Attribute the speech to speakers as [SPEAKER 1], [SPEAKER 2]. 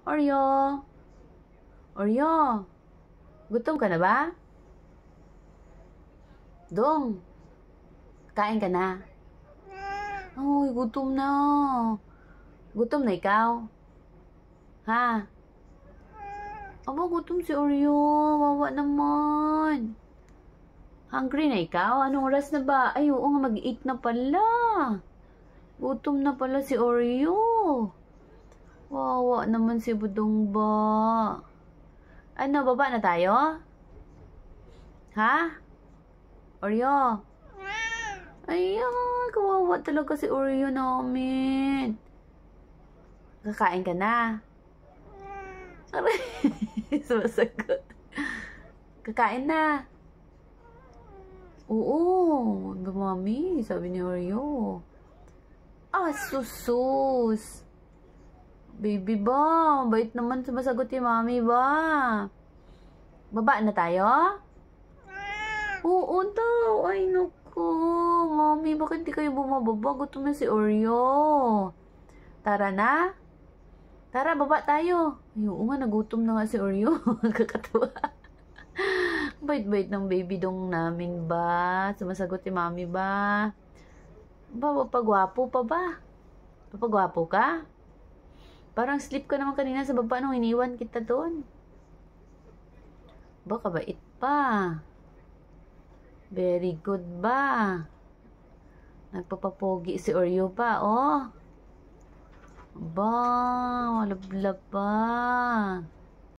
[SPEAKER 1] Oreo? Oreo? Gutom ka na ba? Dong, kain ka na? Uy, gutom na. Gutom na ikaw? Ha? Aba, gutom si Oreo. Wawa naman. Hungry na ikaw? Anong oras na ba? Ay, oo nga, mag-8 na pala. Gutom na pala si Oreo. Wawa naman si Budong ba. Ano, baba na tayo? Ha? Oreo? Ayan, kawawa talaga si Oreo namin. Kakain ka na? Aray, sumasagot. Kakain na? Oo, mami, sabi ni Oreo. Ah, susus. Baby ba? Bait naman sumasagot ni mami ba? Baba na tayo? Oo daw. Ay, naku. Mami, bakit di kayo bumababa? Gutom na si Oreo. Tara na? Tara, baba tayo. Ay, oo nga, nagutom na nga si Oreo. Kakatawa. Bait-bait ng baby dong namin ba? Sumasagot ni mami ba? Ba, papagwapo pa ba? Papagwapo ka? Parang sleep ka naman kanina sa baba nung iniwan kita doon. Ba, kabait pa. Very good ba? Nagpapapogi si Oreo pa, oh. Ba, walablab pa.